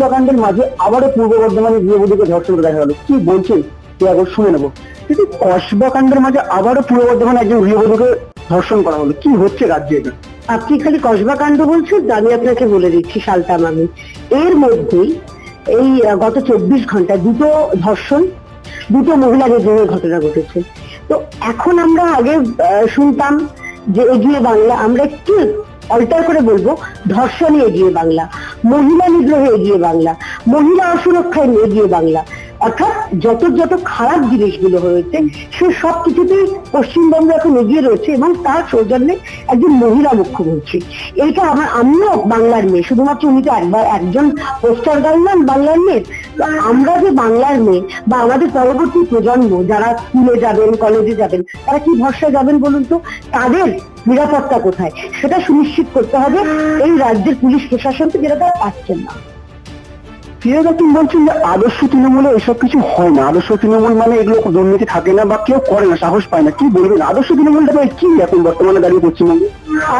কসবাকাণ্ডের মাঝে আবারও পূর্ব বর্ধমানে গৃহবধূকে ধর্ষণ করে দেখা গেল, কি বলছেন একবার শুনে নেবো। কিন্তু কসবাকাণ্ডের মাঝে আবারও পূর্ব বর্ধমানে একজন গৃহবধূকে ধর্ষণ করা হলো, কি হচ্ছে রাজ্যে এটা? আপনি খালি কসবাকাণ্ড বলছেন, আমি আপনাকে বলে দিচ্ছি সালতাম আমি। এর মধ্যেই এই গত 24 ঘন্টায় দুটো ধর্ষণ, দুটো মহিলা নির্যাতনের ঘটনা ঘটেছে। তো এখন আমরা আগে শুনতাম যে এগিয়ে বাংলা, আমরা একটু অল্টার করে বলবো ধর্ষণে এগিয়ে বাংলা, মহিলা নিগ্রহে এগিয়ে বাংলা, মহিলা অসুরক্ষায় এগিয়ে বাংলা। অর্থাৎ যত যত খারাপ জিনিসগুলো হয়েছে সে সব কিছুতেই পশ্চিমবঙ্গ এখন এগিয়ে রয়েছে, এবং তার সৌজন্যে একজন মহিলা মুখ্যমন্ত্রী। এইটা আমিও বাংলার মেয়ে, শুধুমাত্র উনি তো একজন পোস্টার গার্ল নন বাংলার মেয়ে। আমরা যে বাংলার মেয়ে বা আমাদের পরবর্তী প্রজন্ম যারা স্কুলে যাবেন, কলেজে যাবেন, তারা কি ভরসায় যাবেন বলুন তো? তাদের নিরাপত্তা কোথায় সেটা সুনিশ্চিত করতে হবে এই রাজ্যের পুলিশ প্রশাসনকে, যেটা তারা পাচ্ছেন না। ফিরোজা, তুমি বলছেন যে আদর্শ তৃণমূলে এসব কিছু হয় না, আদর্শ তৃণমূল মানে এগুলো দুর্নীতি থাকে না বা কেউ করে না, সাহস পায় না, কি বলবেন আদর্শ তৃণমূলটা কি এখন বর্তমানে দাঁড়িয়ে পশ্চিমবঙ্গে?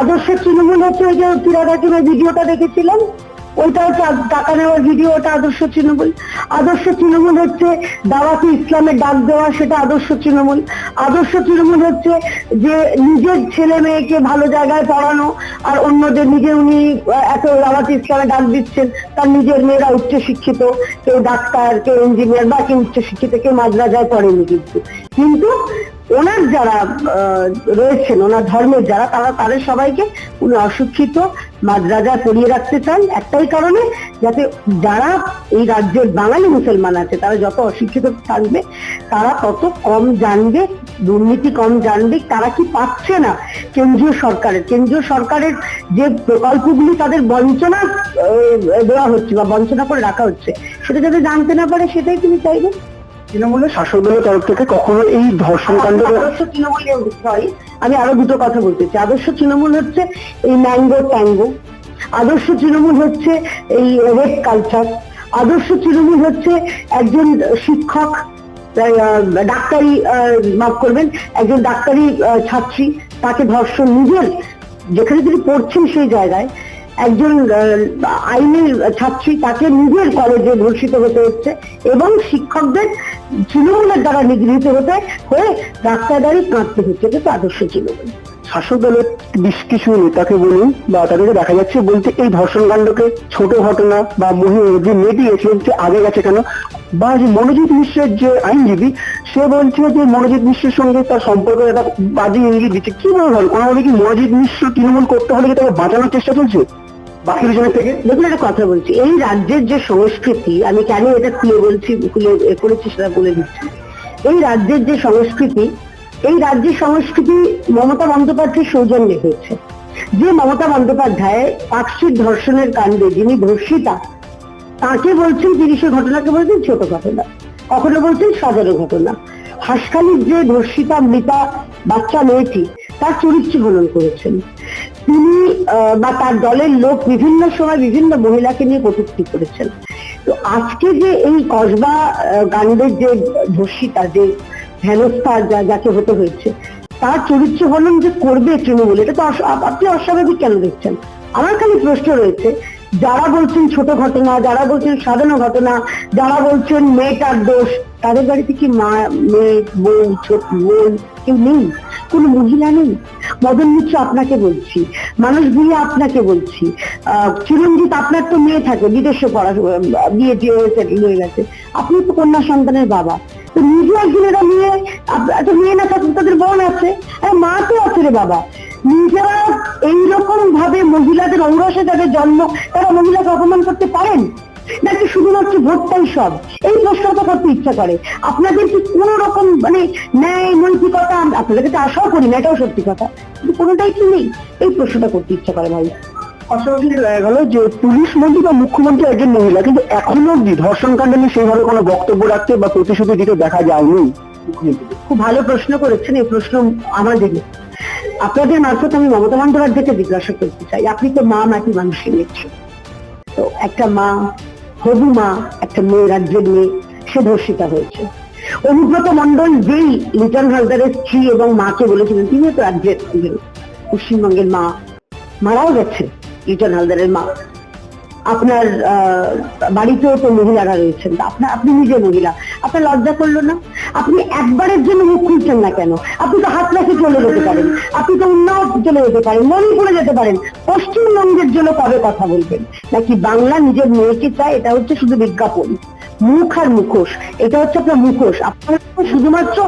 আদর্শ তৃণমূল হচ্ছে ওই যে ফিরোজাকে ভিডিওটা দেখেছিলাম, ওইটা হচ্ছে টাকা নেওয়ার ভিডিও, ওটা আদর্শ তৃণমূল। আদর্শ তৃণমূল হচ্ছে দাওয়াতে ইসলামের ডাক দেওয়া, সেটা আদর্শ তৃণমূল। আদর্শ তৃণমূল হচ্ছে যে নিজের ছেলে মেয়েকে ভালো জায়গায় পড়ানো, আর অন্যদের নিজে উনি এত দাওয়াতে ইসলামে ডাক দিচ্ছেন, তার নিজের মেয়েরা উচ্চ শিক্ষিত, কেউ ডাক্তার, কেউ ইঞ্জিনিয়ার বা কেউ উচ্চ শিক্ষিত, কেউ মাদ্রাসায় পড়েনি, কিন্তু ওনার যারা রয়েছেন, ওনার ধর্মের যারা, তাদের সবাইকে উনি অশিক্ষিত মাদ্রাসায় পড়িয়ে রাখতে চান একটাই কারণে, যাতে যারা এই রাজ্যের বাঙালি মুসলমান আছে তারা যত অশিক্ষিত থাকবে তারা তত কম জানবে, দুর্নীতি কম জানবে। তারা কি পাচ্ছে না কেন্দ্রীয় সরকারের যে প্রকল্পগুলি তাদের বঞ্চনা দেওয়া হচ্ছে বা বঞ্চনা করে রাখা হচ্ছে, সেটা যাতে জানতে না পারে, সেটাই তিনি চাইবেন। তৃণমূলের শাসক দলের তরফ থেকে কখনো এই ধর্ষণ কাণ্ড, আদর্শ তৃণমূল, আমি আরো দুটো কথা বলতে চাই। আদর্শ তৃণমূল হচ্ছে এই ম্যাঙ্গো ট্যাঙ্গো, আদর্শ তৃণমূল হচ্ছে এই রেপ কালচার, আদর্শ তৃণমূল হচ্ছে একজন শিক্ষক, ডাক্তারি, মাফ করবেন, একজন ডাক্তারি ছাত্রী, তাকে ধর্ষণ, নিজের যেখানে তিনি পড়ছেন সেই জায়গায় একজন আইনের ছাত্রী, তাকে নিজের কলেজে ধর্ষিত হতে হচ্ছে, এবং শিক্ষকদের তৃণমূলের দ্বারা নিগৃহীত হয়ে রাস্তায় দাঁড়িয়ে কাঁদতে হচ্ছে। এটা তো আদর্শ তৃণমূল। শাসক দলের বেশ কিছু নেতাকে বলুন বা তাদেরকে দেখা যাচ্ছে বলতে এই ধর্ষণ কাণ্ডকে ছোট ঘটনা, বা যে মেয়েটি গেছিলেন সে আগে গেছে কেন, বা যে মনোজিৎ মিশ্রের যে আইনজীবী সে বলছে যে মনোজিৎ মিশ্রের সঙ্গে তার সম্পর্ক একটা বাজে ইঙ্গিত দিচ্ছে, কি বলবো, কোনোভাবে কি মনোজিৎ মিশ্র তৃণমূল করতে হলে কি তাকে বাঁচানোর চেষ্টা চলছে বাকি দুজনের থেকে? দেখুন, একটা কথা বলছি, এই রাজ্যের যে সংস্কৃতি, আমি কেন এটা খুলে বলছি, করেছি সেটা বলে দিচ্ছি। এই রাজ্যের যে সংস্কৃতি, এই রাজ্যের সংস্কৃতি মমতা বন্দ্যোপাধ্যায়ের সৌজন্যে হয়েছে। যে মমতা বন্দ্যোপাধ্যায় পাকশির ধর্ষণের কাণ্ডে যিনি ধর্ষিতা, তাকে বলছেন 30-এর ঘটনাকে বলছেন ছোট ঘটনা, কখনো বলছেন সাজানো ঘটনা। হাসখালির যে ধর্ষিতা মৃতা বাচ্চা মেয়েটি, তার চরিত্র হনন করেছেন তিনি, বা তার দলের লোক বিভিন্ন সময় বিভিন্ন মহিলাকে নিয়ে কটূক্তি করেছেন। তো আজকে যে এই কসবা কাণ্ডের যে ধর্ষিতা, যে হেনস্থা যাকে হতে হয়েছে, তার চরিত্র হনন যে করবে তৃণমূল, এটা তো আপনি অস্বাভাবিক কেন দেখছেন? আমার খালি প্রশ্ন রয়েছে, যারা বলছেন ছোট ঘটনা, যারা বলছেন সাধারণ ঘটনা, যারা বলছেন মেয়েটার দোষ, তাদের বাড়িতে কি মা, মেয়ে, বউ, ছোট বোন কেউ নেই? কোন মহিলা নেই? মদন মিত্র আপনাকে বলছি, মানুষ ভুঁইয়া আপনাকে বলছি, চিরঞ্জিত আপনার তো মেয়ে থাকে বিদেশে পড়া, বিয়ে সেটেল হয়ে গেছে, আপনি তো কন্যা সন্তানের বাবা, তো নিজে একজনেরা মেয়ে, মেয়ে না থাকলে তাদের বোন আছে, আর মা তো আছে রে বাবা। নিজেরা এইরকম ভাবে মহিলাদের অঙ্গসে যাদের জন্ম, তারা মহিলাকে অপমান করতে পারেন নাকি শুধুমাত্র ভোটটাই সব? এই প্রশ্নটা করতে ইচ্ছা করে। আপনাদের কি কোন রকম ন্যায় নৈতিকতা, আপনাদের কাছে আশাও করি না, এটাও সত্যি কথা, কিন্তু কোনোটাই কি নেই? এই প্রশ্নটা করতে ইচ্ছা করে ভাই। পাশাপাশি দেখা গেল যে পুলিশ মন্ত্রী বা মুখ্যমন্ত্রী একজন মহিলা, কিন্তু এখনো অব্দি ধর্ষণ কাণ্ড নিয়ে সেইভাবে কোনো বক্তব্য রাখতে বা প্রতিশ্রুতি দিতে দেখা যায়নি। খুব ভালো প্রশ্ন করেছেন, এই প্রশ্ন আমাদের আপনাদের মারফত আমি মমতা বন্দ্যোপাধ্যায়কে জিজ্ঞাসা করতে চাই, আপনি তো মা মাটি মানুষের নিচ্ছেন, তো একটা মা, হবু মা, একটা মেয়ে, রাজ্যের মেয়ে, সে ধর্ষিতা হয়েছে। অনুব্রত মন্ডল যেই লিটন হালদারের স্ত্রী এবং মাকে বলেছিলেন, তিনিও তো রাজ্যের পশ্চিমবঙ্গের মা, মারাও গেছেন লিটন হালদারের মা। আপনার বাড়িতেও তো মহিলারা রয়েছেন, আপনি নিজে মহিলা, আপনার লজ্জা করলো না? আপনি একবারের জন্য মুখ খুলছেন না কেন? আপনি তো হাত রাখে চলে যেতে পারেন, আপনি তো উন্নত চলে যেতে পারেন, মণিপুরে যেতে পারেন। পশ্চিমবঙ্গের জন্য কবে কথা বলবেন? নাকি বাংলা নিজের মেয়েকে চায়? এটা হচ্ছে শুধু বিজ্ঞাপন, মুখ আর মুখোশ। এটা হচ্ছে আপনার মুখোশ। আপনার শুধুমাত্র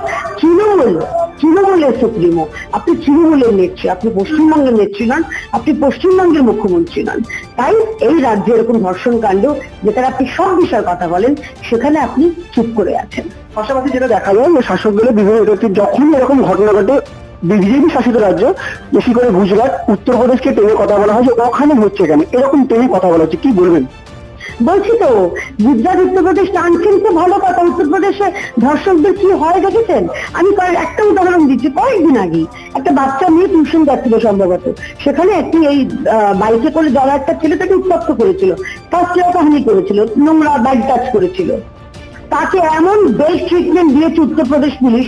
তৃণমূলের সুপ্রিমো, আপনি তৃণমূলের নেত্রী, আপনি পশ্চিমবঙ্গের নেত্রী নন, আপনি পশ্চিমবঙ্গের মুখ্যমন্ত্রী নন। তাই এই রাজ্যে এরকম ধর্ষণ কাণ্ড, যেখানে আপনি সব বিষয়ে কথা বলেন, সেখানে আপনি চুপ করে আছেন। পাশাপাশি যেটা দেখা যায় যে শাসক দলের বিভিন্ন নেতাদের যখন এরকম ঘটনা ঘটে, বিজেপি শাসিত রাজ্য, বেশি করে গুজরাট, উত্তরপ্রদেশকে টেনে কথা বলা হয় যে ওখানে হচ্ছে কেন, এরকম টেনে কথা বলা হচ্ছে, কি বলবেন? বলছি তো, গুজরাট উত্তরপ্রদেশ টানছেন তো ভালো কথা, উত্তরপ্রদেশে ধর্ষকদের কি হয় দেখেছেন? আমি একটা উদাহরণ দিচ্ছি। কয়েকদিন আগে একটা বাচ্চা মেয়ে টিউশন যাচ্ছিল সম্ভবত, সেখানে একটি এই বাইকে করে যারা একটা ছেলে তাকে উত্তপ্ত করেছিল, তার কাহিনী করেছিল, নোংরা বাইক টাচ করেছিল। তাকে এমন বেল্ট ট্রিটমেন্ট দিয়েছে উত্তরপ্রদেশ পুলিশ।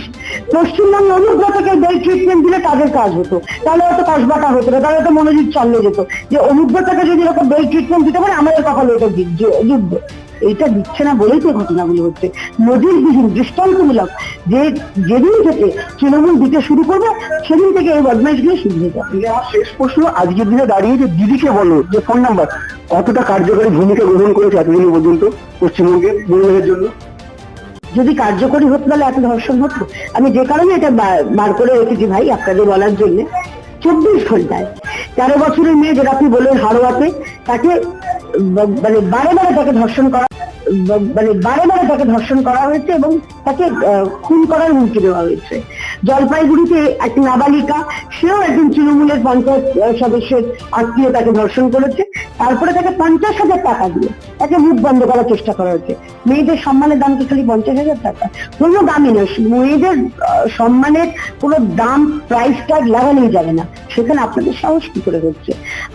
পশ্চিমবঙ্গে অনুব্রতকে বেল্ট ট্রিটমেন্ট দিলে তাদের কাজ হতো, তাহলে হয়তো কসবাটা হতো না, তাহলে হয়তো মনোজিৎ চালিয়ে যেত যে অনুব্রতকে যদি এরকম বেল্ট ট্রিটমেন্ট দিতে পারে আমাদের কপালে এটা যুদ্ধ। এইটা দিচ্ছে না বলেই তো ঘটনাগুলো হচ্ছে নজিরবিহীন, দৃষ্টান্তমূলক। যে যেদিন থেকে তৃণমূল দিতে শুরু করবে, সেদিন থেকে এই বদমাইশগুলো শুরু হয়ে যাবে। আমার শেষ প্রশ্ন, আজকের দিনে দাঁড়িয়ে যে দিদিকে বলো যে ফোন নাম্বার, কতটা কার্যকরী ভূমিকা গ্রহণ করেছে এতদিন পর্যন্ত পশ্চিমবঙ্গে মহিলাদের জন্য? যদি কার্যকরী হতো তাহলে এত ধর্ষণ হতো? আমি যে কারণে এটা বার করে রেখেছি ভাই আপনাদের বলার জন্য, 24 ঘন্টায় 13 বছরের মেয়ে, যেটা আপনি বললেন হাড়োয়াতে, তাকে বারে বারে তাকে ধর্ষণ করা হয়েছে এবং তাকে খুন করার হুমকি দেওয়া হয়েছে। জলপাইগুড়িতে এক নাবালিকা, সেও একজন তৃণমূলের পঞ্চায়েত সদস্যের আত্মীয়, তাকে ধর্ষণ করেছে। তারপরে তাকে 50,000 টাকা দিয়ে তাকে মুখ বন্ধ করার চেষ্টা করা হয়েছে। মেয়েদের সম্মানের দাম কি খালি 50,000 টাকা? কোনো দামই নয়। মেয়েদের সম্মানের কোনো দাম, প্রাইস ট্যাগ লাগানোই যাবে না। সেখানে আপনাদের সাহস কি করে হচ্ছে?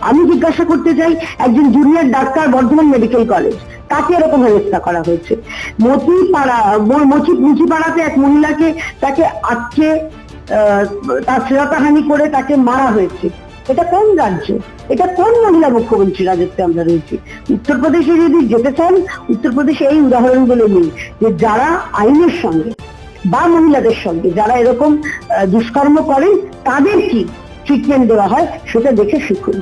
আমি জিজ্ঞাসা করতে চাই, একজন junior doctor, Bardhaman medical college, তাকে এরকম হেনস্থা করা হয়েছে। মুচিপাড়াতে এক মহিলাকে তাকে আটকে তার শ্লীলতাহানি করে তাকে মারা হয়েছে। এটা কোন রাজ্য? এটা কোন মহিলা মুখ্যমন্ত্রী রাজত্বে আমরা রয়েছি? উত্তরপ্রদেশে যদি যেতে চান, উত্তরপ্রদেশে এই উদাহরণগুলো নেই যে যারা আইনের সঙ্গে বা মহিলাদের সঙ্গে যারা এরকম দুষ্কর্ম করেন, তাদের কি ট্রিটমেন্ট দেওয়া হয়, সেটা দেখে শিখুন।